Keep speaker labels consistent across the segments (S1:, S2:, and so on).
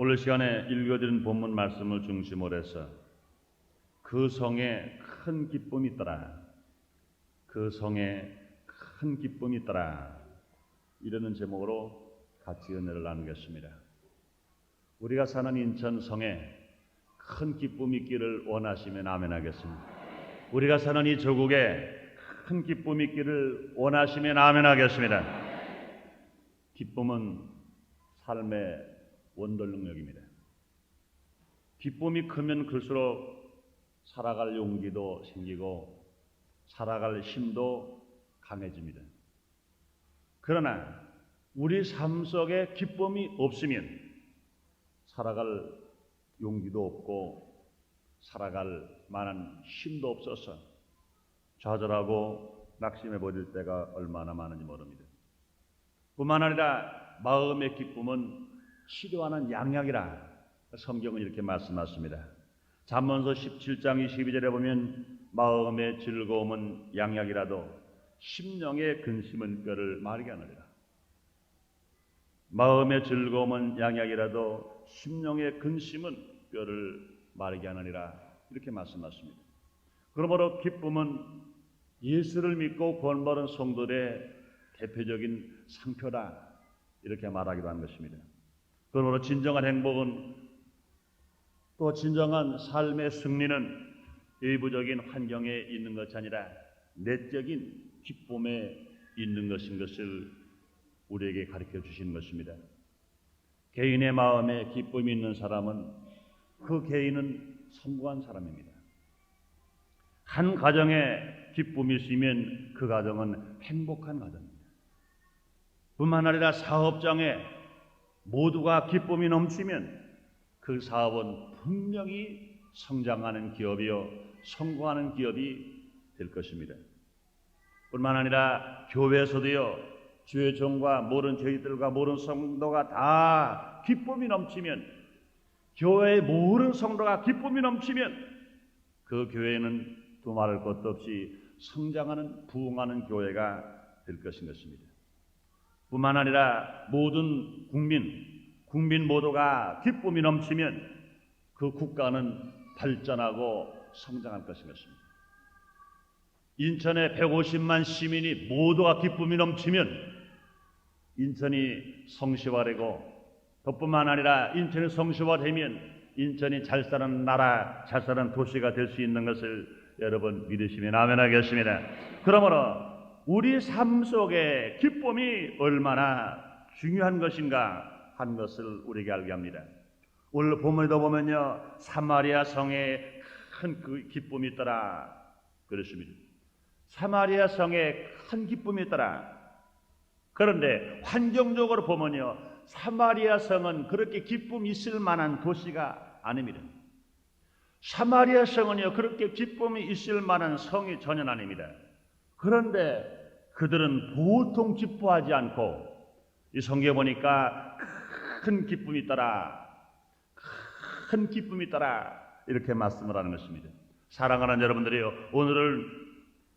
S1: 오늘 시간에 읽어드린 본문 말씀을 중심으로 해서 그 성에 큰 기쁨이 있더라. 그 성에 큰 기쁨이 있더라. 이러는 제목으로 같이 은혜를 나누겠습니다. 우리가 사는 인천 성에 큰 기쁨이 있기를 원하시면 아멘 하겠습니다. 우리가 사는 이 조국에 큰 기쁨이 있기를 원하시면 아멘 하겠습니다. 기쁨은 삶의 원동 능력입니다. 기쁨이 크면 클수록 살아갈 용기도 생기고 살아갈 힘도 강해집니다. 그러나 우리 삶 속에 기쁨이 없으면 살아갈 용기도 없고 살아갈 만한 힘도 없어서 좌절하고 낙심해 버릴 때가 얼마나 많은지 모릅니다. 뿐만 아니라 마음의 기쁨은 치료하는 양약이라 성경은 이렇게 말씀하십니다. 잠언서 17장 22절에 보면 마음의 즐거움은 양약이라도 심령의 근심은 뼈를 마르게 하느니라. 마음의 즐거움은 양약이라도 심령의 근심은 뼈를 마르게 하느니라. 이렇게 말씀하십니다. 그러므로 기쁨은 예수를 믿고 구원받은 성도들의 대표적인 상표다. 이렇게 말하기도 하는 것입니다. 그러므로 진정한 행복은 또 진정한 삶의 승리는 외부적인 환경에 있는 것이 아니라 내적인 기쁨에 있는 것인 것을 우리에게 가르쳐 주시는 것입니다. 개인의 마음에 기쁨이 있는 사람은 그 개인은 성공한 사람입니다. 한 가정에 기쁨이 있으면 그 가정은 행복한 가정입니다. 뿐만 아니라 사업장에 모두가 기쁨이 넘치면 그 사업은 분명히 성장하는 기업이요 성공하는 기업이 될 것입니다. 뿐만 아니라 교회에서도요 주의 종과 모든 저희들과 모든 성도가 다 기쁨이 넘치면 교회의 모든 성도가 기쁨이 넘치면 그 교회는 두말할 것도 없이 성장하는 부흥하는 교회가 될 것인 것입니다. 뿐만 아니라 모든 국민 모두가 기쁨이 넘치면 그 국가는 발전하고 성장할 것인 것입니다. 인천의 150만 시민이 모두가 기쁨이 넘치면 인천이 성시화되고 그뿐만 아니라 인천이 성시화되면 인천이 잘 사는 나라, 잘 사는 도시가 될 수 있는 것을 여러분 믿으시면 아멘 하겠습니다. 그러므로 우리 삶 속에 기쁨이 얼마나 중요한 것인가 하는 것을 우리에게 알게 합니다. 오늘 본문에도 보면요 사마리아 성에 큰 그 기쁨이 있더라 그렇습니다. 사마리아 성에 큰 기쁨이 있더라. 그런데 환경적으로 보면요 사마리아 성은 그렇게 기쁨이 있을 만한 도시가 아닙니다. 사마리아 성은요 그렇게 기쁨이 있을 만한 성이 전혀 아닙니다. 그런데 그들은 보통 기뻐하지 않고 이 성경에 보니까 큰 기쁨이 있더라. 큰 기쁨이 있더라. 이렇게 말씀을 하는 것입니다. 사랑하는 여러분들이요. 오늘은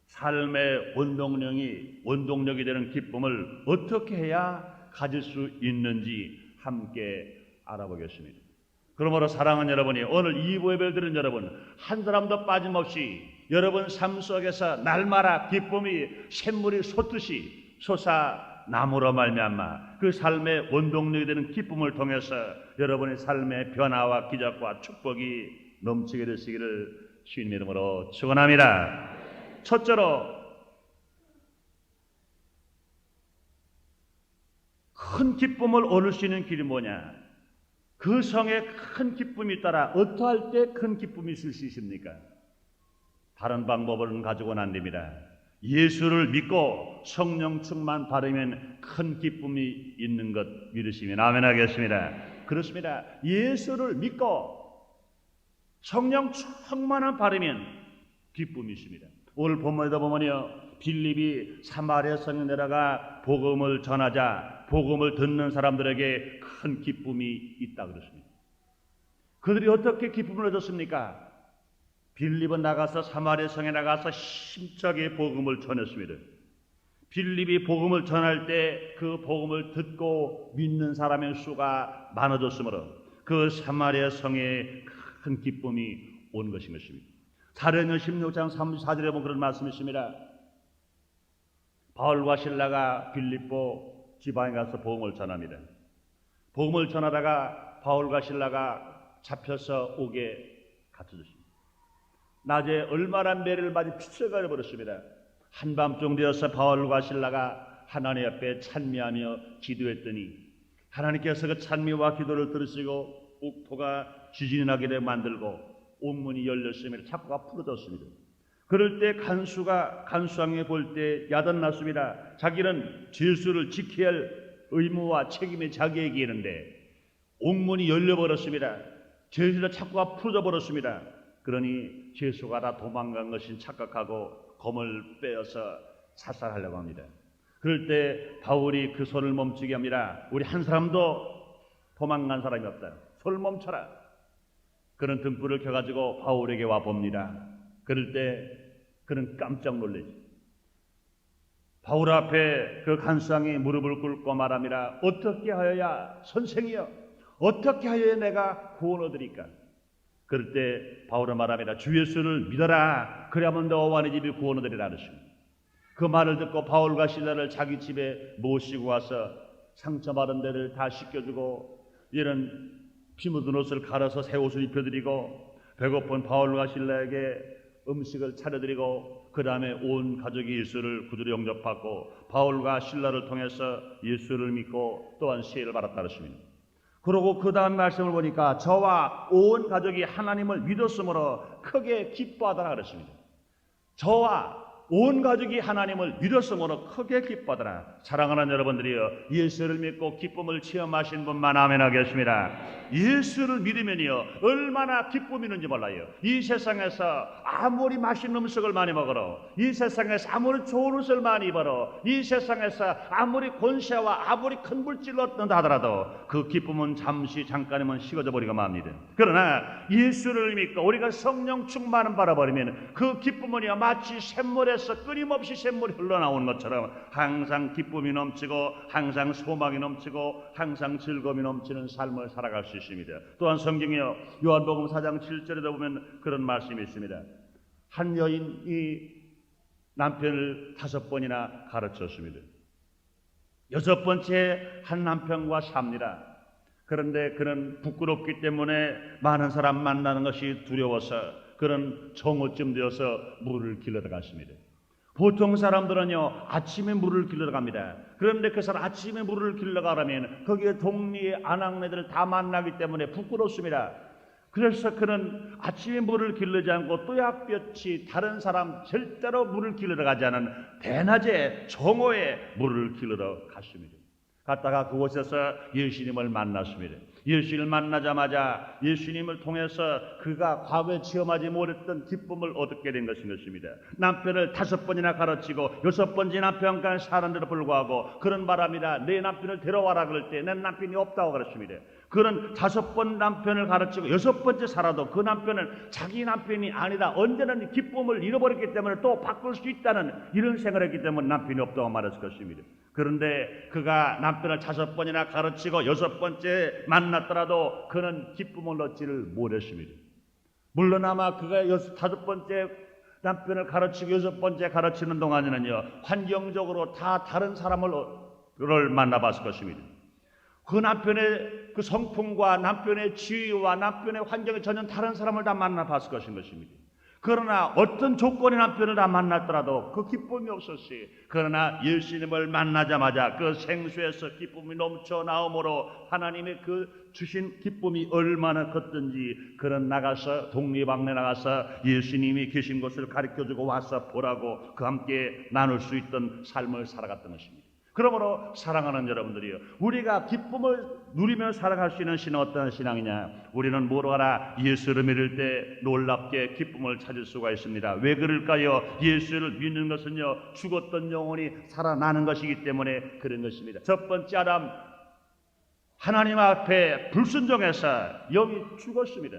S1: 삶의 원동력이 되는 기쁨을 어떻게 해야 가질 수 있는지 함께 알아보겠습니다. 그러므로 사랑하는 여러분이 오늘 2부 예배를 드린 여러분 한 사람도 빠짐없이 여러분 삶 속에서 날마다 기쁨이 샘물이 솟듯이 솟아 나무로 말미암아 그 삶의 원동력이 되는 기쁨을 통해서 여러분의 삶의 변화와 기적과 축복이 넘치게 되시기를 주님 이름으로 축원합니다. 첫째로 큰 기쁨을 얻을 수 있는 길이 뭐냐? 그 성에 큰 기쁨이 있더라. 어떠할 때 큰 기쁨이 있을 수 있습니까? 다른 방법은 가지고는 안 됩니다. 예수를 믿고 성령 충만 받으면 큰 기쁨이 있는 것 믿으시면 아멘 하겠습니다. 그렇습니다. 예수를 믿고 성령 충만한 받으면 기쁨이 있습니다. 오늘 본문에도 보면요 빌립이 사마리아 성에 내려가 복음을 전하자 복음을 듣는 사람들에게 큰 기쁨이 있다 그렇습니다. 그들이 어떻게 기쁨을 얻었습니까? 빌립은 나가서 사마리아 성에 나가서 힘차게 복음을 전했습니다. 빌립이 복음을 전할 때 그 복음을 듣고 믿는 사람의 수가 많아졌으므로 그 사마리아 성에 큰 기쁨이 온 것입니다. 사도행전 16장 34절에 보면 그런 말씀이 있습니다. 바울과 실라가 빌립보 지방에 가서 복음을 전합니다. 복음을 전하다가 바울과 실라가 잡혀서 옥에 갇혀졌습니다. 낮에 얼마나 매를 맞이 피쳐가 버렸습니다. 한밤중 되어서 바울과 실라가 하나님 앞에 찬미하며 기도했더니 하나님께서 그 찬미와 기도를 들으시고 옥토가 지진이 나게 만들고 옥문이 열렸습니다. 창고가 풀어졌습니다. 그럴 때 간수왕이 볼 때 야단났습니다. 자기는 질서를 지켜야 할 의무와 책임이 자기에게 있는데 옥문이 열려버렸습니다. 제수의 창고가 풀어져 버렸습니다. 그러니 제수가 다 도망간 것인 착각하고 검을 빼어서 사살하려고 합니다. 그럴 때 바울이 그 손을 멈추게 합니다. 우리 한 사람도 도망간 사람이 없다. 손을 멈춰라. 그는 등불을 켜가지고 바울에게 와 봅니다. 그럴 때 그는 깜짝 놀라지. 바울 앞에 그 간수왕이 무릎을 꿇고 말합니다. 어떻게 하여야 선생이여, 어떻게 하여야 내가 구원 얻으리까? 그럴 때 바울은 말합니다. 주 예수를 믿어라. 그래야만 너와 네 집이 구원 얻으리라 하십니다. 그 말을 듣고 바울과 실라를 자기 집에 모시고 와서 상처 마른 데를 다 씻겨주고 이런 피 묻은 옷을 갈아서 새 옷을 입혀드리고 배고픈 바울과 실라에게 음식을 차려드리고 그 다음에 온 가족이 예수를 구주로 영접하고 바울과 실라를 통해서 예수를 믿고 또한 시혜를 받았다 그랬습니다. 그러고 그 다음 말씀을 보니까 저와 온 가족이 하나님을 믿었으므로 크게 기뻐하더라 그랬습니다. 저와 온 가족이 하나님을 믿었으므로 크게 기뻐하더라. 사랑하는 여러분들이여, 예수를 믿고 기쁨을 체험하신 분만 아멘 하겠습니다. 예수를 믿으면요 얼마나 기쁨이 있는지 몰라요. 이 세상에서 아무리 맛있는 음식을 많이 먹어도, 이 세상에서 아무리 좋은 옷을 많이 입어도, 이 세상에서 아무리 권세와 아무리 큰 물질을 얻는다 하더라도 그 기쁨은 잠깐이면 식어져 버리고 맙니다. 그러나 예수를 믿고 우리가 성령 충만을 받아버리면 그 기쁨은요 마치 샘물에서 끊임없이 샘물이 흘러나오는 것처럼 항상 기쁨이 넘치고 항상 소망이 넘치고 항상 즐거움이 넘치는 삶을 살아갈 수 있습니다. 또한 성경이요 요한복음 4장 7절에 보면 그런 말씀이 있습니다. 한 여인이 남편을 5번이나 가르쳤습니다. 6번째 한 남편과 삽니다. 그런데 그는 부끄럽기 때문에 많은 사람 만나는 것이 두려워서 그런 정오쯤 되어서 물을 길러러 갔습니다. 보통 사람들은요 아침에 물을 길러러 갑니다. 그런데 그 사람 아침에 물을 길러러 가려면 거기에 동리의 아낙네들을 다 만나기 때문에 부끄럽습니다. 그래서 그는 아침에 물을 길르지 않고 또약볕이 다른 사람 절대로 물을 길러러 가지 않은 대낮에 정오에 물을 길러러 갔습니다. 갔다가 그곳에서 예수님을 만났습니다. 예수님을 만나자마자 예수님을 통해서 그가 과거에 체험하지 못했던 기쁨을 얻게 된 것입니다. 남편을 5번이나 가르치고 6번째 남편과 사는데도 불구하고 그런 바람이라 내 남편을 데려와라 그럴 때 내 남편이 없다고 그랬습니다. 그는 5번 남편을 가르치고 6번째 살아도 그 남편은 자기 남편이 아니다, 언제는 기쁨을 잃어버렸기 때문에 또 바꿀 수 있다는 이런 생각을 했기 때문에 남편이 없다고 말했을 것입니다. 그런데 그가 남편을 5번이나 가르치고 6번째 만났더라도 그는 기쁨을 얻지를 못했습니다. 물론 아마 그가 5번째 남편을 가르치고 6번째 가르치는 동안에는요 환경적으로 다 다른 사람을 만나봤을 것입니다. 그 남편의 그 성품과 남편의 지위와 남편의 환경이 전혀 다른 사람을 다 만나봤을 것입니다. 그러나 어떤 조건의 남편을 다 만났더라도 그 기쁨이 없었지. 그러나 예수님을 만나자마자 그 생수에서 기쁨이 넘쳐 나오므로 하나님의 그 주신 기쁨이 얼마나 컸든지 그런 나가서 독립방에 나가서 예수님이 계신 곳을 가르쳐주고 와서 보라고 그 함께 나눌 수 있던 삶을 살아갔던 것입니다. 그러므로 사랑하는 여러분들이요, 우리가 기쁨을 누리며 살아갈 수 있는 신은 어떤 신앙이냐? 우리는 뭐로 하라? 예수를 믿을 때 놀랍게 기쁨을 찾을 수가 있습니다. 왜 그럴까요? 예수를 믿는 것은요 죽었던 영혼이 살아나는 것이기 때문에 그런 것입니다. 첫 번째 아담, 하나님 앞에 불순종해서 영이 죽었습니다.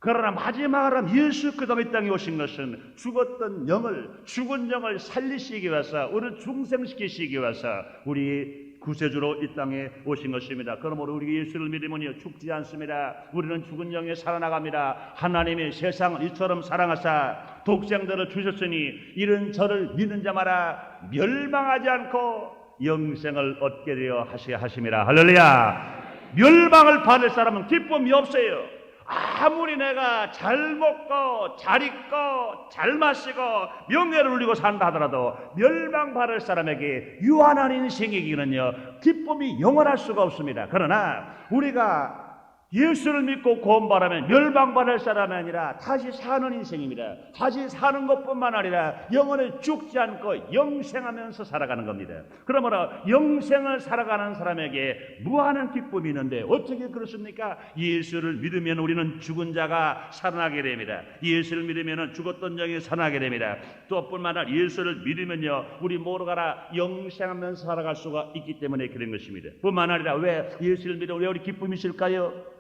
S1: 그러나 마지막 아담 예수 그리스도 이 땅에 오신 것은 죽은 영을 살리시기 위해서, 우리를 중생시키시기 위해서 우리 구세주로 이 땅에 오신 것입니다. 그러므로 우리 예수를 믿으면요 죽지 않습니다. 우리는 죽은 영에 살아나갑니다. 하나님이 세상을 이처럼 사랑하사 독생자를 주셨으니 이런 저를 믿는 자마다 멸망하지 않고 영생을 얻게 되어 하심이라. 할렐루야. 멸망을 받을 사람은 기쁨이 없어요. 아무리 내가 잘 먹고 잘 입고 잘 마시고 명예를 누리고 산다 하더라도 멸망받을 사람에게 유한한 인생이기는요 기쁨이 영원할 수가 없습니다. 그러나 우리가 예수를 믿고 구원받으면 멸망받을 사람이 아니라 다시 사는 인생입니다. 다시 사는 것뿐만 아니라 영원히 죽지 않고 영생하면서 살아가는 겁니다. 그러므로 영생을 살아가는 사람에게 무한한 기쁨이 있는데 어떻게 그렇습니까? 예수를 믿으면 우리는 죽은 자가 살아나게 됩니다. 예수를 믿으면 죽었던 영이 살아나게 됩니다. 또 뿐만 아니라 예수를 믿으면요 우리 모두가 영생하면서 살아갈 수가 있기 때문에 그런 것입니다. 뿐만 아니라 왜 예수를 믿으면 왜 우리 기쁨이 있을까요?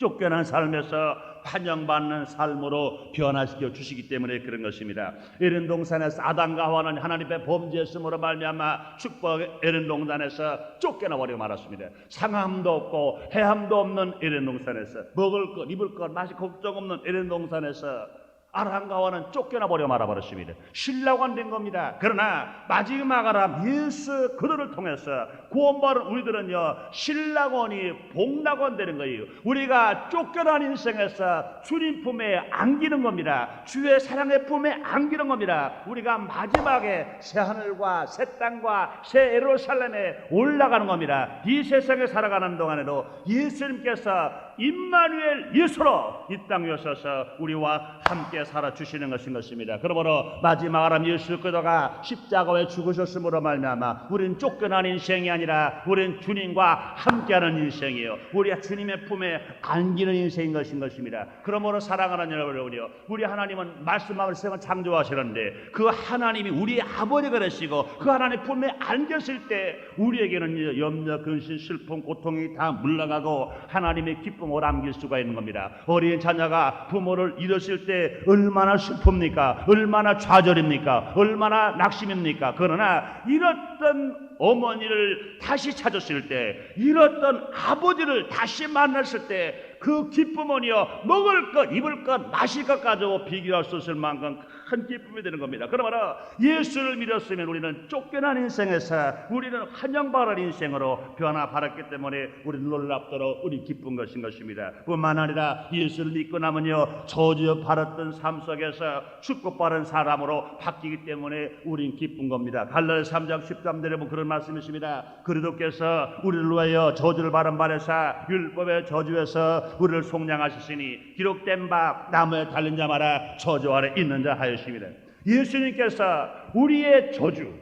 S1: 쫓겨난 삶에서 환영받는 삶으로 변화시켜 주시기 때문에 그런 것입니다. 에덴 동산에서 아담과 하와는 하나님의 범죄했음으로 말미암아 축복 에덴 동산에서 쫓겨나 버리고 말았습니다. 상함도 없고 해함도 없는 에덴 동산에서 먹을 것, 입을 것, 맛이 걱정 없는 에덴 동산에서 아담과 하와는 쫓겨나 버려 말아버렸습니다. 신라관 된 겁니다. 그러나 마지막 아람 예수 그들을 통해서 구원받은 우리들은요 신라관이 복락원 되는 거예요. 우리가 쫓겨난 인생에서 주님 품에 안기는 겁니다. 주의 사랑의 품에 안기는 겁니다. 우리가 마지막에 새 하늘과 새 땅과 새 예루살렘에 올라가는 겁니다. 이 세상에 살아가는 동안에도 예수님께서 임마누엘 예수로 이 땅에 오셔서 우리와 함께 살아주시는 것입니다. 그러므로 마지막 아람 예수 그리스도가 십자가에 죽으셨으므로 말미암아 우리는 쫓겨난 인생이 아니라 우리는 주님과 함께하는 인생이에요. 우리 주님의 품에 안기는 인생인 것입니다. 그러므로 사랑하는 여러분이요 우리 하나님은 말씀하는 세상을 창조하시는데 그 하나님이 우리 아버지가 되시고 그 하나님 품에 안겼을 때 우리에게는 염려, 근심, 슬픔, 고통이 다 물러가고 하나님의 기쁨을 안길 수가 있는 겁니다. 어린 자녀가 부모를 잃었을 때 얼마나 슬픕니까? 얼마나 좌절입니까? 얼마나 낙심입니까? 그러나 잃었던 어머니를 다시 찾았을 때, 잃었던 아버지를 다시 만났을 때 그 기쁨은요 먹을 것, 입을 것, 마실 것 가지고 비교할 수 없을 만큼 큰 기쁨이 되는 겁니다. 그러므로 예수를 믿었으면 우리는 쫓겨난 인생에서 우리는 환영받을 인생으로 변화받았기 때문에 우리는 놀랍도록 우리 기쁜 것입니다. 뿐만 아니라 예수를 믿고 나면요 저주받았던 삶 속에서 축복받은 사람으로 바뀌기 때문에 우린 기쁜 겁니다. 갈라디아서 3장 13절에 보면 그런 말씀이 있습니다. 그리스도께서 우리를 위하여 저주를 받은 바에서 율법의 저주에서 우리를 속량하셨으니 기록된 바 나무에 달린 자마다 저주 아래 있는 자 하였습니다. 예수님께서 우리의 저주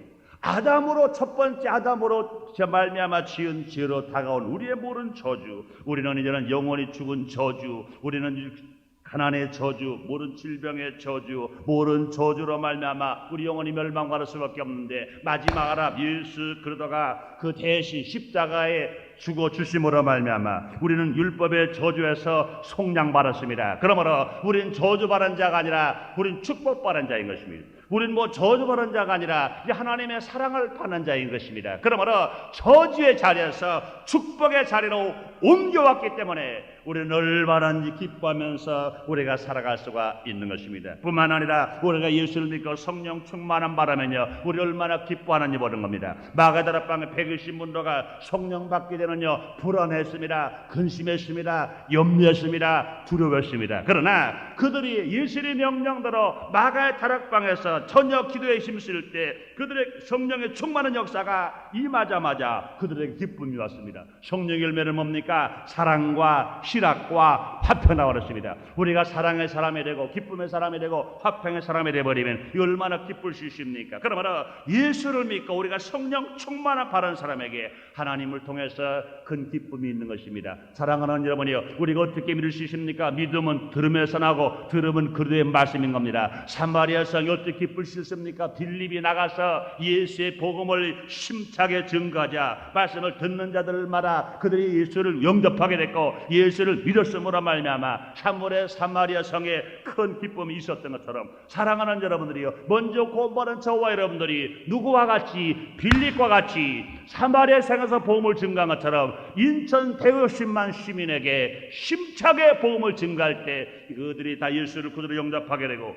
S1: 아담으로 첫 번째 아담으로 말미암아 지은 죄로 다가온 우리의 모든 저주, 우리는 이제는 영원히 죽은 저주, 우리는 가난의 저주, 모든 질병의 저주, 모든 저주로 말미암아 우리 영혼이 멸망받을 수밖에 없는데 마지막 아람 예수 그리스도가 그 대신 십자가에 죽어 주심으로 말미암아 우리는 율법의 저주에서 속량받았습니다. 그러므로 우리는 저주받은 자가 아니라 우리는 축복받은 자인 것입니다. 우리는 저주받은 자가 아니라 하나님의 사랑을 받는 자인 것입니다. 그러므로 저주의 자리에서 축복의 자리로 옮겨왔기 때문에 우리는 얼마나 기뻐하면서 우리가 살아갈 수가 있는 것입니다. 뿐만 아니라 우리가 예수를 믿고 성령 충만한 바라면요 우리 얼마나 기뻐하는지 보는 겁니다. 마가다락방에 120문도가 성령 받게 되는요 불안했습니다, 근심했습니다, 염려했습니다, 두려웠습니다. 그러나 그들이 예수의 명령대로 마가의 다락방에서 저녁 기도에 힘쓸 때 그들의 성령의 충만한 역사가 임하자마자 그들에게 기쁨이 왔습니다. 성령의 열매는 뭡니까? 사랑과 희락과 화평이 나왔습니다. 우리가 사랑의 사람이 되고 기쁨의 사람이 되고 화평의 사람이 되어버리면 얼마나 기쁠 수 있습니까? 그러므로 예수를 믿고 우리가 성령 충만한 바른 사람에게 하나님을 통해서 큰 기쁨이 있는 것입니다. 사랑하는 여러분이요 우리가 어떻게 믿을 수 있습니까? 믿음은 들음에서 나고 들음은 그리스도의 말씀인 겁니다. 사마리아 성이 어떻게 기쁠 수 있습니까? 빌립이 나가서 예수의 복음을 심차게 증거하자 말씀을 듣는 자들마다 그들이 예수를 영접하게 됐고 예수를 믿었음으로 말미암아 말미암아 사물의 사마리아 성에 큰 기쁨이 있었던 것처럼 사랑하는 여러분들이요, 먼저 공부하는 저와 여러분들이 누구와 같이 빌립과 같이 사마리아 성에서 복음을 증가한 것처럼 인천 대여십만 시민에게 심차게 복음을 증가할 때 그들이 다 예수를 그들을 영접하게 되고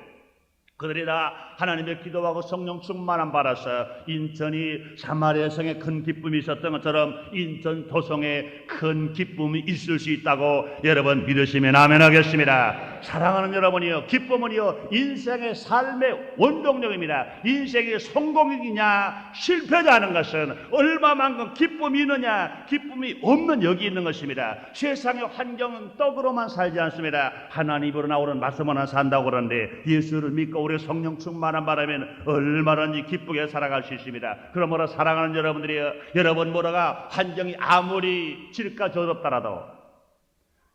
S1: 그들이 다 하나님의 기도하고 성령 충만함 받아서 인천이 사마리아 성에 큰 기쁨이 있었던 것처럼 인천 도성에 큰 기쁨이 있을 수 있다고 여러분 믿으시면 아멘 하겠습니다. 사랑하는 여러분이요, 기쁨은요 인생의 삶의 원동력입니다. 인생의 성공이냐 실패냐 하는 것은 얼마만큼 기쁨이 있느냐 기쁨이 없는 여기 있는 것입니다. 세상의 환경은 떡으로만 살지 않습니다. 하나님으로 나오는 말씀으로만 산다고 그러는데 예수를 믿고 우리 성령 충만한 바라면 얼마든지 기쁘게 살아갈 수 있습니다. 그러므로 사랑하는 여러분들이요, 여러분 뭐라가 환경이 아무리 질까 저럽더라도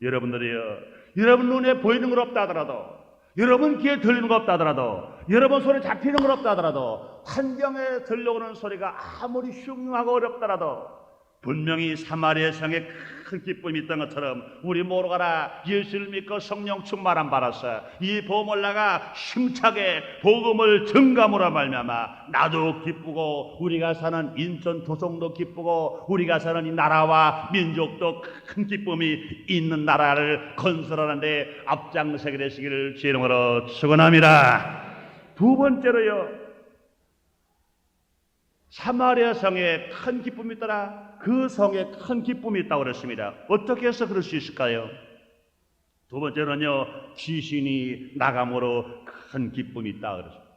S1: 여러분들이요, 여러분 눈에 보이는 것 없다 하더라도 여러분 귀에 들리는 것 없다 하더라도 여러분 손에 잡히는 것 없다 하더라도 환경에 들려오는 소리가 아무리 흉흉하고 어렵더라도 분명히 사마리아 성에 큰 기쁨이 있던 것처럼 우리 모두가 예수를 믿고 성령 충만함 받아서 이 복음을 나가 힘차게 복음을 증감으로 말미암아 나도 기쁘고 우리가 사는 인천 도성도 기쁘고 우리가 사는 이 나라와 민족도 큰 기쁨이 있는 나라를 건설하는데 앞장서게 되시기를 주의 이름으로 축원합니다. 두 번째로요, 사마리아 성에 큰 기쁨이 있더라. 그 성에 큰 기쁨이 있다고 그랬습니다. 어떻게 해서 그럴 수 있을까요? 두 번째는요, 귀신이 나감으로 큰 기쁨이 있다 그랬습니다.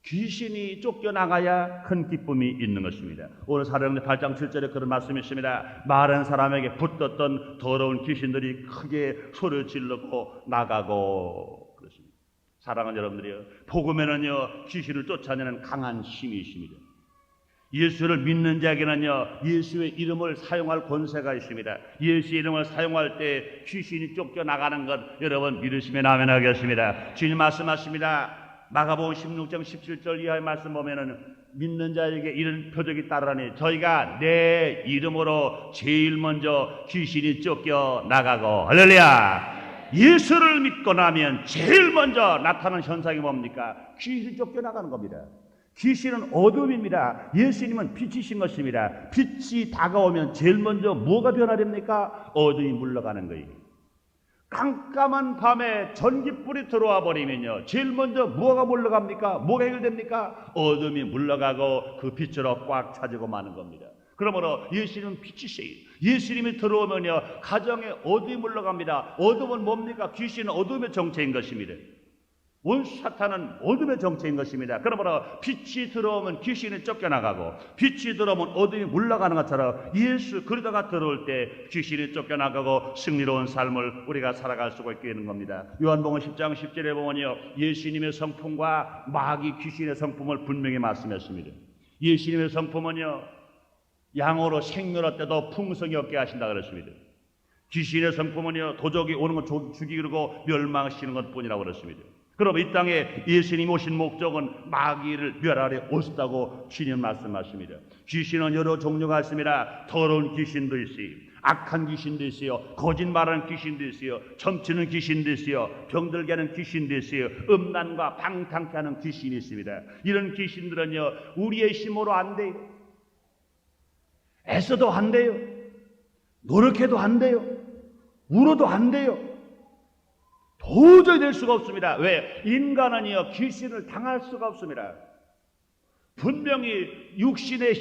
S1: 귀신이 쫓겨나가야 큰 기쁨이 있는 것입니다. 오늘 사도행전 8장 7절에 그런 말씀이 있습니다. 마른 사람에게 붙었던 더러운 귀신들이 크게 소리를 지르고 나가고 그렇습니다. 사랑하는 여러분들이요, 복음에는요 귀신을 쫓아내는 강한 힘이 있습니다. 예수를 믿는 자에게는요 예수의 이름을 사용할 권세가 있습니다. 예수의 이름을 사용할 때 귀신이 쫓겨나가는 것 여러분 믿으시면 아멘 하겠습니다. 주님 말씀하십니다. 마가복음 16장 17절 이하의 말씀 보면은 믿는 자에게 이런 표적이 따르라니 저희가 내 이름으로 제일 먼저 귀신이 쫓겨나가고 할렐루야. 예수를 믿고 나면 제일 먼저 나타나는 현상이 뭡니까? 귀신이 쫓겨나가는 겁니다. 귀신은 어둠입니다. 예수님은 빛이신 것입니다. 빛이 다가오면 제일 먼저 뭐가 변화됩니까? 어둠이 물러가는 거예요. 깜깜한 밤에 전기불이 들어와 버리면요 제일 먼저 뭐가 물러갑니까? 뭐가 해결됩니까? 어둠이 물러가고 그 빛으로 꽉 차지고 마는 겁니다. 그러므로 예수님은 빛이세요. 예수님이 들어오면요 가정에 어둠이 물러갑니다. 어둠은 뭡니까? 귀신은 어둠의 정체인 것입니다. 원수 사탄은 어둠의 정체인 것입니다. 그러므로 빛이 들어오면 귀신이 쫓겨나가고 빛이 들어오면 어둠이 물러가는 것처럼 예수 그리스도가 들어올 때 귀신이 쫓겨나가고 승리로운 삶을 우리가 살아갈 수가 있게 되는 겁니다. 요한복음 10장 10절에 보면요 예수님의 성품과 마귀 귀신의 성품을 분명히 말씀했습니다. 예수님의 성품은요 양으로 생멸 때도 풍성이 없게 하신다 그랬습니다. 귀신의 성품은요 도적이 오는 것 죽이고 멸망시키는 것뿐이라고 그랬습니다. 그럼 이 땅에 예수님이 오신 목적은 마귀를 멸하려 오셨다고 주님 말씀하십니다. 귀신은 여러 종류가 있습니다. 더러운 귀신도 있어요. 악한 귀신도 있어요. 거짓말하는 귀신도 있어요. 점치는 귀신도 있어요. 병들게 하는 귀신도 있어요. 음란과 방탕케 하는 귀신이 있습니다. 이런 귀신들은요 우리의 힘으로 안 돼요. 애써도 안 돼요. 노력해도 안 돼요. 울어도 안 돼요. 도저히 될 수가 없습니다. 왜? 인간은요 귀신을 당할 수가 없습니다. 분명히 육신의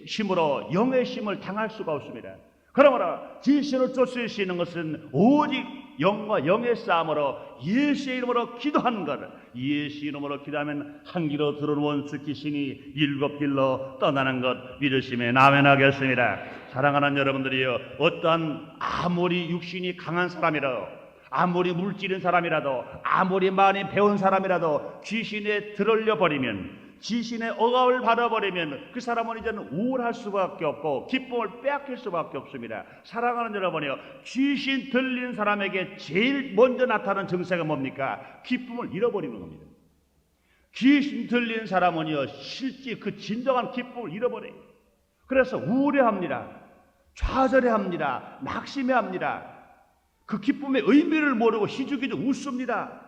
S1: 힘으로 영의 힘을 당할 수가 없습니다. 그러므로 귀신을 쫓을 수 있는 것은 오직 영과 영의 싸움으로 예수의 이름으로 기도하는 것. 예수 이름으로 기도하면 한 길로 들어온 원수 귀신이 7길로 떠나는 것 믿으시면 아멘 하겠습니다. 사랑하는 여러분들이요 어떠한 아무리 육신이 강한 사람이라도 아무리 물질인 사람이라도 아무리 많이 배운 사람이라도 귀신에 들어올려 버리면 귀신의 억압을 받아버리면 그 사람은 이제는 우울할 수밖에 없고 기쁨을 빼앗길 수밖에 없습니다. 사랑하는 여러분이요 귀신 들린 사람에게 제일 먼저 나타나는 증세가 뭡니까? 기쁨을 잃어버리는 겁니다. 귀신 들린 사람은요 실제 그 진정한 기쁨을 잃어버려요. 그래서 우울해합니다. 좌절해합니다. 낙심해합니다. 그 기쁨의 의미를 모르고 희죽희죽 웃습니다.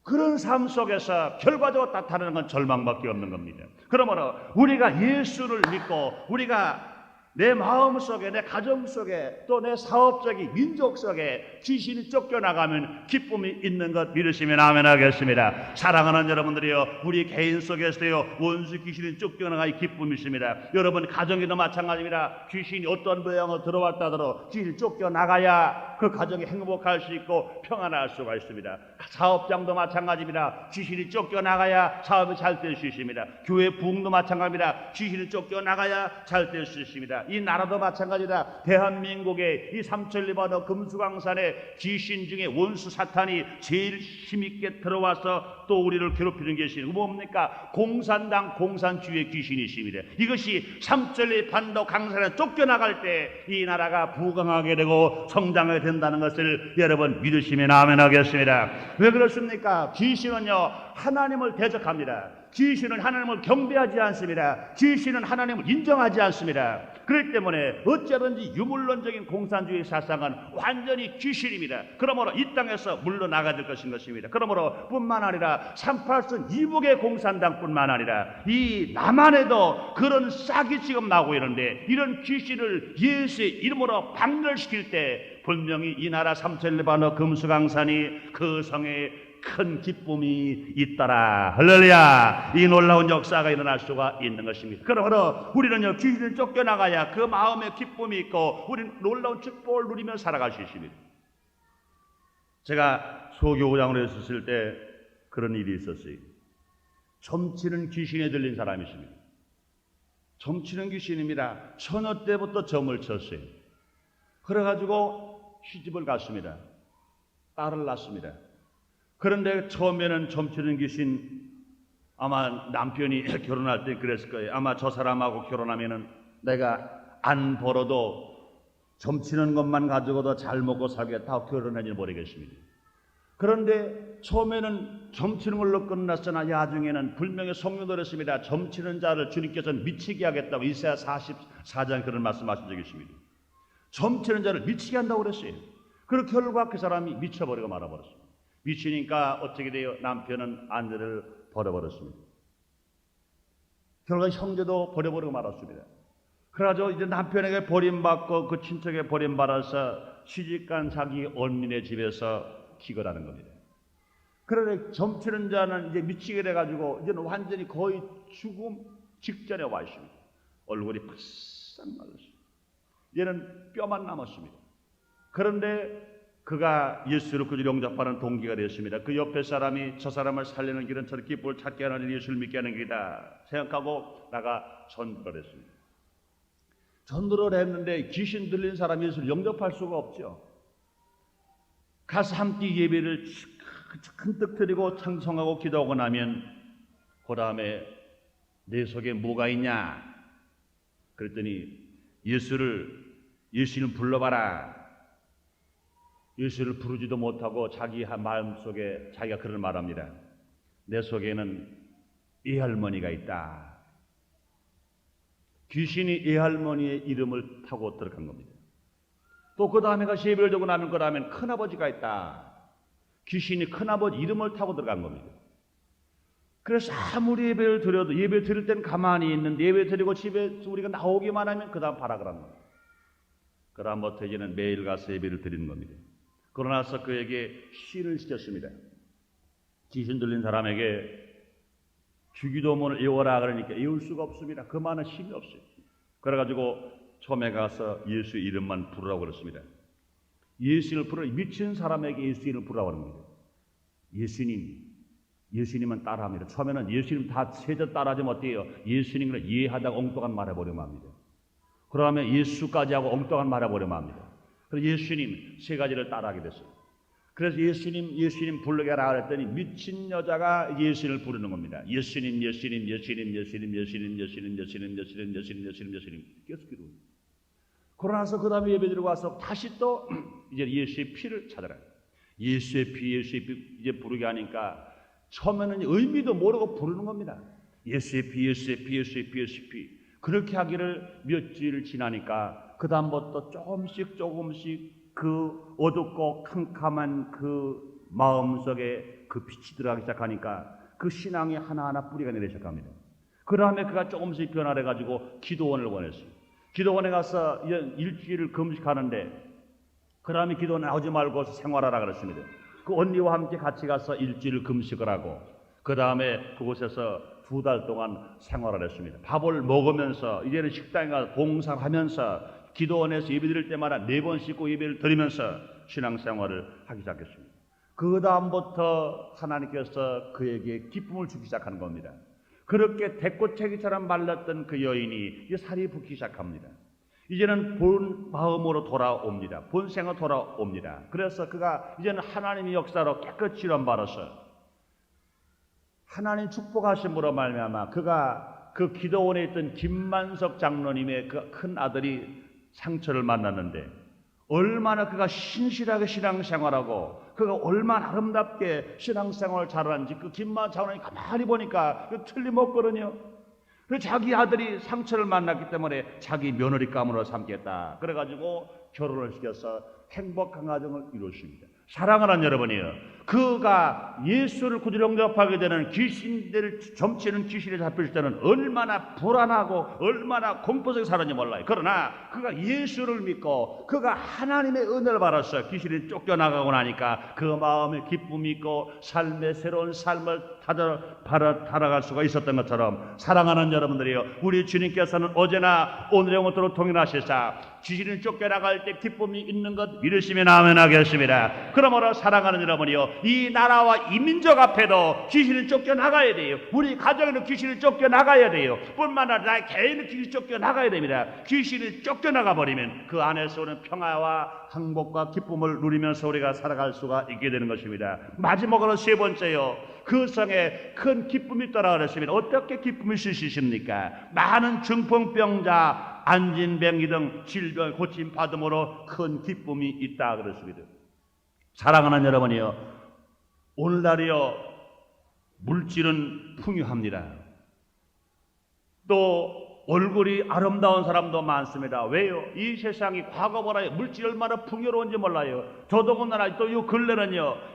S1: 그런 삶 속에서 결과적으로 나타나는 건 절망밖에 없는 겁니다. 그러므로 우리가 예수를 믿고 우리가 내 마음 속에, 내 가정 속에, 또 내 사업적인 민족 속에 귀신이 쫓겨나가면 기쁨이 있는 것 믿으시면 아멘 하겠습니다. 사랑하는 여러분들이요, 우리 개인 속에서요 원수 귀신이 쫓겨나가니 기쁨이 있습니다. 여러분 가정에도 마찬가지입니다. 귀신이 어떤 모양으로 들어왔다 하더라도 귀신이 쫓겨나가야 그 가정이 행복할 수 있고 평안할 수가 있습니다. 사업장도 마찬가지입니다. 귀신이 쫓겨나가야 사업이 잘 될 수 있습니다. 교회 부흥도 마찬가지입니다. 귀신이 쫓겨나가야 잘 될 수 있습니다. 이 나라도 마찬가지다. 대한민국의 이 삼천리바너 금수강산에 귀신 중에 원수 사탄이 제일 힘있게 들어와서 또 우리를 괴롭히는 것이 뭡니까? 공산당 공산주의 귀신이 있습니다. 이것이 삼천리 반도 강산에 쫓겨나갈 때 이 나라가 부강하게 되고 성장하게 된다는 것을 여러분 믿으시면 아멘 하겠습니다. 왜 그렇습니까? 귀신은요 하나님을 대적합니다. 귀신은 하나님을 경배하지 않습니다. 귀신은 하나님을 인정하지 않습니다. 그렇기 때문에 어쩌든지 유물론적인 공산주의 사상은 완전히 귀신입니다. 그러므로 이 땅에서 물러나가야 될 것입니다. 그러므로 뿐만 아니라 38선 이북의 공산당뿐만 아니라 이 남한에도 그런 싹이 지금 나오고 있는데, 이런 귀신을 예수의 이름으로 박멸시킬 때 분명히 이 나라 삼천리바너 금수강산이 그 성에 큰 기쁨이 있더라. 할렐루야. 이 놀라운 역사가 일어날 수가 있는 것입니다. 그러므로 우리는요 귀신을 쫓겨나가야 그 마음에 기쁨이 있고 우리는 놀라운 축복을 누리며 살아갈 수 있습니다. 제가 소교구장으로 있었을 때 그런 일이 있었어요. 점치는 귀신에 들린 사람이 있습니다. 점치는 귀신입니다. 처녀 때부터 점을 쳤어요. 그래가지고 시집을 갔습니다. 딸을 낳습니다. 그런데 처음에는 점치는 귀신, 아마 남편이 결혼할 때 그랬을 거예요. 아마 저 사람하고 결혼하면은 내가 안 벌어도 점치는 것만 가지고도 잘 먹고 살겠다 결혼했는지 모르겠습니다. 그런데 처음에는 점치는 걸로 끝났으나 나중에는 분명히 성령도 그랬습니다. 점치는 자를 주님께서는 미치게 하겠다고 이사야 44장 그런 말씀하신 적이 있습니다. 점치는 자를 미치게 한다고 그랬어요. 그 결과 그 사람이 미쳐버리고 말아버렸습니다. 미치니까 어떻게 돼요? 남편은 아내를 버려버렸습니다. 결과 형제도 버려버리고 말았습니다. 그래가지고 이제 남편에게 버림받고 그 친척에 버림받아서 시집간 자기 언니네 집에서 기거라는 겁니다. 그런데 점치는 자는 이제 미치게 돼가지고 이제는 완전히 거의 죽음 직전에 와 있습니다. 얼굴이 바싹 말랐습니다. 얘는 뼈만 남았습니다. 그런데 그가 예수를 꾸준히 영접하는 동기가 되었습니다. 그 옆에 사람이 저 사람을 살리는 길은 저를 기쁨을 찾게 하는 예수를 믿게 하는 길이다 생각하고 나가 전도를 했습니다. 전도를 했는데 귀신 들린 사람이 예수를 영접할 수가 없죠. 가서 함께 예배를 큰뜻 드리고 찬송하고 기도하고 나면 그 다음에 내 속에 뭐가 있냐? 그랬더니 예수를 불러봐라. 예수를 부르지도 못하고 자기 마음속에 자기가 그를 말합니다. 내 속에는 애할머니가 있다. 귀신이 애할머니의 이름을 타고 들어간 겁니다. 또 그 다음에 가서 예배를 드리고 나면 그 다음엔 큰아버지가 있다. 귀신이 큰아버지 이름을 타고 들어간 겁니다. 그래서 아무리 예배를 드려도 예배 드릴 땐 가만히 있는데 예배 드리고 집에 우리가 나오기만 하면 그 다음 바라그라는 겁니다. 그다음부터 이제는 매일 가서 예배를 드리는 겁니다. 그러나서 그에게 시를 시켰습니다. 귀신 들린 사람에게 주기도문을 외워라 그러니까 외울 수가 없습니다. 그 많은 힘이 없어요. 그래가지고 처음에 가서 예수 이름만 부르라고 그랬습니다. 예수를 부르라. 미친 사람에게 예수 이름을 부르라고 하는 겁니다. 예수님은 따라합니다. 처음에는 예수님 다 세자 따라하지면 어때요? 예수님을 이해하다가 엉뚱한 말 해버리면 합니다. 그러면 예수까지 하고 엉뚱한 말 해버리면 합니다. 그래서 예수님 세 가지를 따라하게 됐어요. 그래서 예수님 부르게 하라 그랬더니 미친 여자가 예수님을 부르는 겁니다. 예수님 계속 기도해요. 그러나서 그 다음에 예배 드리고 와서 다시 또 이제 예수의 피를 찾아라. 예수의 피 이제 부르게 하니까 처음에는 의미도 모르고 부르는 겁니다. 예수의 피. 그렇게 하기를 몇 주일 지나니까 그 다음부터 조금씩 그 어둡고 캄캄한 그 마음속에 그 빛이 들어가기 시작하니까 그 신앙이 하나하나 뿌리가 내리기 시작합니다. 그 다음에 그가 조금씩 변화해가지고 기도원을 원했어요. 기도원에 가서 일주일을 금식하는데 그 다음에 기도원에 나오지 말고 생활하라 그랬습니다. 그 언니와 함께 같이 가서 일주일 금식을 하고 그 다음에 그곳에서 2달 동안 생활을 했습니다. 밥을 먹으면서 이제는 식당에 가서 봉사하면서 기도원에서 예배 드릴 때마다 4번 씻고 예배를 드리면서 신앙생활을 하기 시작했습니다. 그 다음부터 하나님께서 그에게 기쁨을 주기 시작하는 겁니다. 그렇게 대꽃채기처럼 말랐던 그 여인이 이제 살이 붓기 시작합니다. 이제는 본 마음으로 돌아옵니다. 본생으로 돌아옵니다. 그래서 그가 이제는 하나님의 역사로 깨끗이 치료받아서 하나님 축복하심으로 말미암아 그가 그 기도원에 있던 김만석 장로님의 그 큰 아들이 상처를 만났는데 얼마나 그가 신실하게 신앙생활하고 그가 얼마나 아름답게 신앙생활을 잘하는지 그 김만석 장로님 가만히 보니까 틀림없거든요. 그래서 자기 아들이 상처를 만났기 때문에 자기 며느리감으로 삼겠다. 그래가지고 결혼을 시켜서 행복한 가정을 이루었습니다. 사랑하는 여러분이요, 그가 예수를 구주로 영접하게 되는 귀신들을 점치는 귀신에 잡힐 때는 얼마나 불안하고 얼마나 공포적으로 살았는지 몰라요. 그러나 그가 예수를 믿고 그가 하나님의 은혜를 받아서 귀신이 쫓겨나가고 나니까 그 마음에 기쁨이 있고 삶의 새로운 삶을 살아갈 수가 있었던 것처럼 사랑하는 여러분들이요, 우리 주님께서는 어제나 오늘의 영원토록 동일하시사 귀신이 쫓겨나갈 때 기쁨이 있는 것 믿으시면 아멘 하겠습니다. 그러므로 사랑하는 여러분이요, 이 나라와 이 민족 앞에도 귀신이 쫓겨나가야 돼요. 우리 가정에는 귀신이 쫓겨나가야 돼요. 뿐만 아니라 나의 개인은 귀신이 쫓겨나가야 됩니다. 귀신이 쫓겨나가 버리면 그 안에서 오는 평화와 행복과 기쁨을 누리면서 우리가 살아갈 수가 있게 되는 것입니다. 마지막으로 3번째요, 그 성에 큰 기쁨이 있더라 그랬습니다. 어떻게 기쁨이 있을 수 있습니까? 많은 중풍병자, 안진병이 등 질병 고침 받음으로 큰 기쁨이 있다 그랬습니다. 사랑하는 여러분이요, 오늘날이요 물질은 풍요합니다. 또 얼굴이 아름다운 사람도 많습니다. 왜요? 이 세상이 과거보다 물질이 얼마나 풍요로운지 몰라요. 더더군다나 또 이 근래는요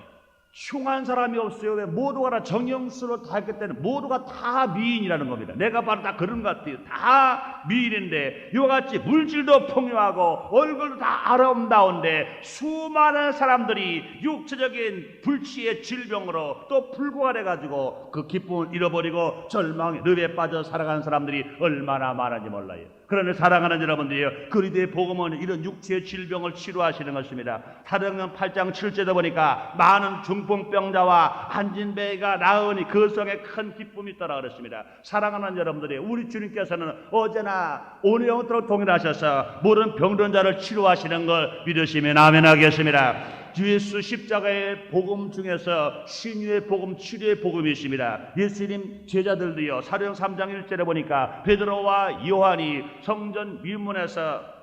S1: 흉한 사람이 없어요. 왜? 모두가 다 정형수로 다 했기 때문에 모두가 다 미인이라는 겁니다. 내가 바로 다 그런 것 같아요. 다 미인인데 이와 같이 물질도 풍요하고 얼굴도 다 아름다운데 수많은 사람들이 육체적인 불치의 질병으로 또 불구가 돼가지고 그 기쁨을 잃어버리고 절망의 늪에 빠져 살아가는 사람들이 얼마나 많은지 몰라요. 그러나 사랑하는 여러분들이요, 그리스도의 복음은 이런 육체의 질병을 치료하시는 것입니다. 사도행전 8장 7절에 보니까 많은 중풍병자와 한진배가 나으니 그 성에 큰 기쁨이 있더라 그랬습니다. 사랑하는 여러분들이요, 우리 주님께서는 어제나 오늘 영원토록 동일하셔서 모든 병든 자를 치료하시는 걸 믿으시면 아멘 하겠습니다. 주 예수 십자가의 복음 중에서 신유의 복음, 치료의 복음이십니다. 예수님 제자들도요, 사도행전 3장 1절에 보니까 베드로와 요한이 성전 밀문에서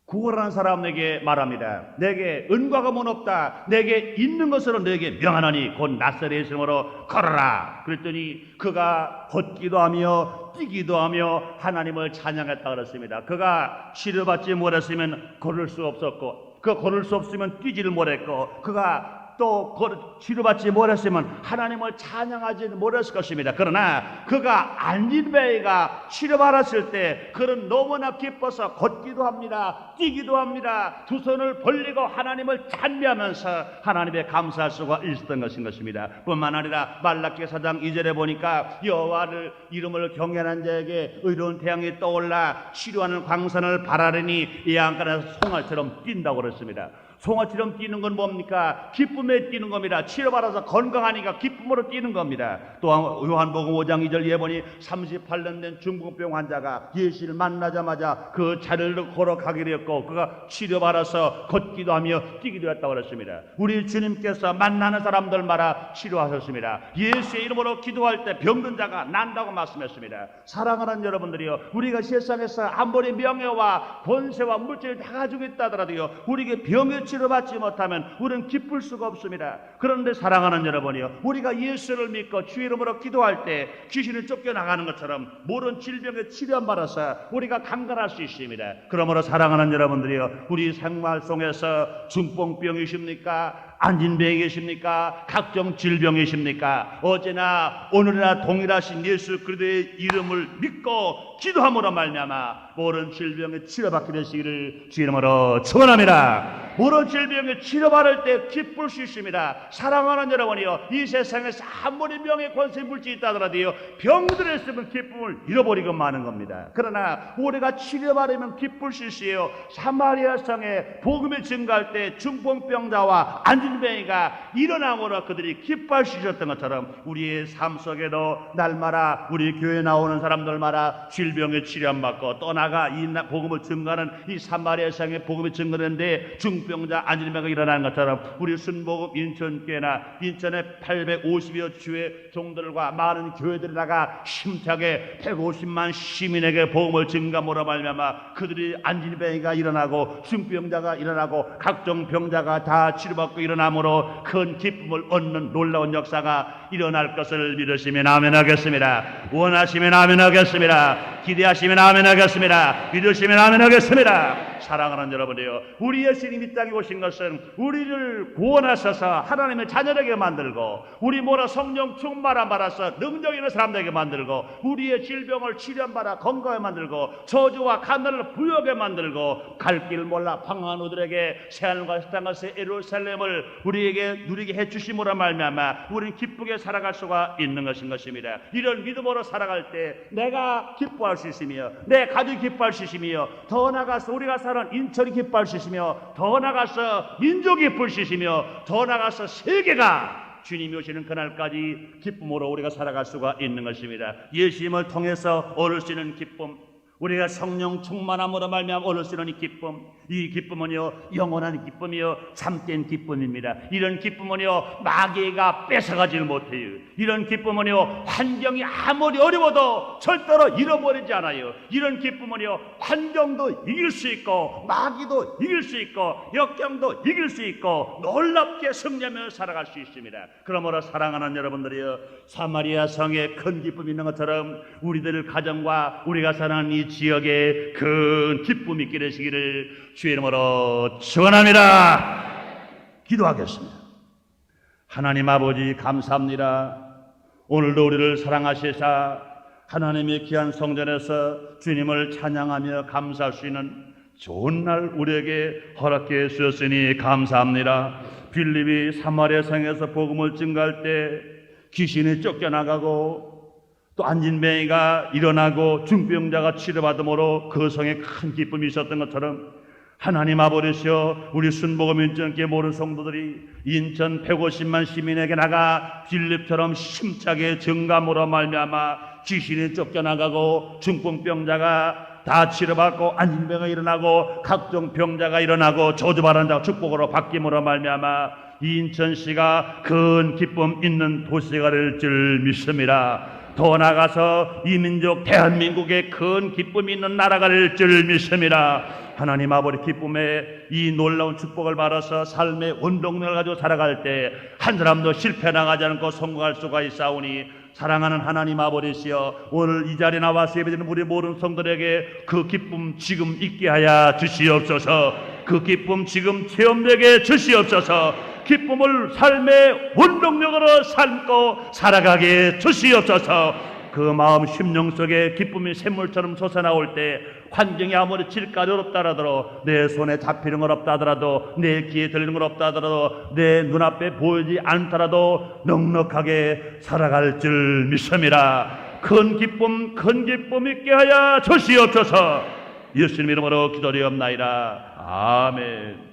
S1: 구걸하는 사람에게 말합니다. 내게 은과 금은 없다. 내게 있는 것으로 내게 명하노니 곧 나사렛 이름으로 걸어라. 그랬더니 그가 걷기도 하며 뛰기도 하며 하나님을 찬양했다 그랬습니다. 그가 치료받지 못했으면 걸을 수 없었고, 그 걸을 수 없으면 뛰지를 못했고, 그가 또 치료받지 못했으면 하나님을 찬양하지 못했을 것입니다. 그러나 그가 안진뱅이가 치료받았을 때 그는 너무나 기뻐서 걷기도 합니다. 뛰기도 합니다. 두 손을 벌리고 하나님을 찬미하면서 하나님의 감사할 수가 있었던 것입니다. 뿐만 아니라 말라기 4장 2절에 보니까 여호와를 이름을 경외하는 자에게 의로운 태양이 떠올라 치료하는 광선을 바라리니 이 안간에서 송아처럼 뛴다고 그랬습니다. 송아처럼 뛰는 건 뭡니까? 기쁨에 뛰는 겁니다. 치료받아서 건강하니까 기쁨으로 뛰는 겁니다. 또한 요한복음 5장 2절 예보니 38년 된 중풍병 환자가 예수를 만나자마자 그 자리를 걸어가게 되었고 그가 치료받아서 걷기도 하며 뛰기도 했다고 그랬습니다. 우리 주님께서 만나는 사람들마다 치료하셨습니다. 예수의 이름으로 기도할 때 병든 자가 난다고 말씀했습니다. 사랑하는 여러분들이요, 우리가 세상에서 아무리 명예와 권세와 물질을 다 가지고 있다 하더라도요, 우리에게 병의 치료받지 못하면 우리는 기쁠 수가 없습니다. 그런데 사랑하는 여러분이요, 우리가 예수를 믿고 주의 이름으로 기도할 때 귀신을 쫓겨나가는 것처럼 모든 질병의 치료받아서 우리가 강건할 수 있습니다. 그러므로 사랑하는 여러분들이요, 우리 생활 속에서 중풍병이십니까? 안진병이 계십니까? 각종 질병이십니까? 어제나 오늘이나 동일하신 예수 그리스도의 이름을 믿고 기도함으로 말미암아 모든 질병에 치료받게 되시기를 주 이름으로 축원합니다. 모든 질병에 치료받을 때 기쁠 수 있습니다. 사랑하는 여러분이요, 이 세상에서 아무리 명예 권세 물질이 있다 하더라도요, 병들어 있으면 기쁨을 잃어버리고 마는 겁니다. 그러나 우리가 치료받으면 기쁠 수 있어요. 사마리아 성에 복음이 증가할 때 중풍병자와 안진병이가 일어남으로 그들이 기뻐할 수 있었던 것처럼 우리의 삶 속에도 날마다 우리 교회 나오는 사람들마다 질병에 치료받고 떠나가 이 복음을 증가하는 이 사마리아 성에 복음이 증가하는데 중병자 안진병이 일어나는 것처럼 우리 순복음 인천교회나 인천의 850여 주의 종들과 많은 교회들이 나가 힘차게 150만 시민에게 복음을 증가함으로 말미암아 그들이 안진병이가 일어나고 중병자가 일어나고 각종 병자가 다 치료받고 일어남으로 큰 기쁨을 얻는 놀라운 역사가 일어날 것을 믿으시면 아멘 하겠습니다. 원하시면 아멘 하겠습니다. 기대하시면 아멘 하겠습니다. 믿으시면 아멘 하겠습니다. 사랑하는 여러분이요, 우리 예수님이 이 땅에 오신 것은 우리를 구원하셔서 하나님의 자녀되게 만들고 우리 모라 성령 충만함 받아서 능력 있는 사람되게 만들고 우리의 질병을 치료받아 건강하게 만들고 저주와 가난을 부여하게 만들고 갈 길 몰라 방황한 우들에게 새하늘과 새 땅과 예루살렘을 우리에게 누리게 해주심으로 말미암아 우리는 기쁘게 살아갈 수가 있는 것입니다. 이런 믿음으로 살아갈 때 내가 기뻐할 수 있으며 내 가족이 기뻐할 수 있으며 더 나아가서 우리가 사는 인천이 기뻐할 수 있으며 더 나아가서 민족이 기쁠 수 있으며 더 나아가서 세계가 주님이 오시는 그날까지 기쁨으로 우리가 살아갈 수가 있는 것입니다. 예수님을 통해서 얻을 수 있는 기쁨, 우리가 성령 충만함으로 말미암아 얻을 수 있는 이 기쁨은요 영원한 기쁨이요 참된 기쁨입니다. 이런 기쁨은요 마귀가 뺏어가질 못해요. 이런 기쁨은요 환경이 아무리 어려워도 절대로 잃어버리지 않아요. 이런 기쁨은요 환경도 이길 수 있고 마귀도 이길 수 있고 역경도 이길 수 있고 놀랍게 승리하며 살아갈 수 있습니다. 그러므로 사랑하는 여러분들이요, 사마리아 성에 큰 기쁨이 있는 것처럼 우리들 가정과 우리가 사는 이 지역에 큰 기쁨이 있게 되시기를 주의 이름으로 축원합니다. 기도하겠습니다. 하나님 아버지 감사합니다. 오늘도 우리를 사랑하시사 하나님의 귀한 성전에서 주님을 찬양하며 감사할 수 있는 좋은 날 우리에게 허락해 주셨으니 감사합니다. 빌립이 사마리아 성에서 복음을 증거할 때 귀신이 쫓겨나가고 또 안진뱅이가 일어나고 중병자가 치료받음으로 그 성에 큰 기쁨이 있었던 것처럼 하나님 아버지시여, 우리 순복음 인천교회 모든 성도들이 인천 150만 시민에게 나가 빌립처럼 힘차게 증감으로 말미암아 귀신이 쫓겨나가고 중풍병자가 다 치료받고 안진병이 일어나고 각종 병자가 일어나고 저주받은 자가 축복으로 바뀜으로 말미암아 인천시가 큰 기쁨 있는 도시가 될 줄 믿습니다. 더 나아가서 이 민족 대한민국에 큰 기쁨이 있는 나라가 될 줄 믿습니다. 하나님 아버지 기쁨에 이 놀라운 축복을 받아서 삶의 원동력을 가지고 살아갈 때 한 사람도 실패 나가지 않고 성공할 수가 있사오니 사랑하는 하나님 아버지시여, 오늘 이 자리에 나와서 예배드리는 우리 모든 성도들에게 그 기쁨 지금 있게 하여 주시옵소서. 그 기쁨 지금 체험되게 주시옵소서. 기쁨을 삶의 원동력으로 삶고 살아가게 주시옵소서. 그 마음 심령 속에 기쁨이 샘물처럼 솟아나올 때 환경이 아무리 질까지 어렵다 하더라도, 내 손에 잡히는 건 없다 하더라도, 내 귀에 들리는 건 없다 하더라도, 내 눈앞에 보이지 않더라도 넉넉하게 살아갈 줄 믿습니다. 큰 기쁨 있게 하여 주시옵소서. 예수님 이름으로 기도드리옵나이다. 아멘.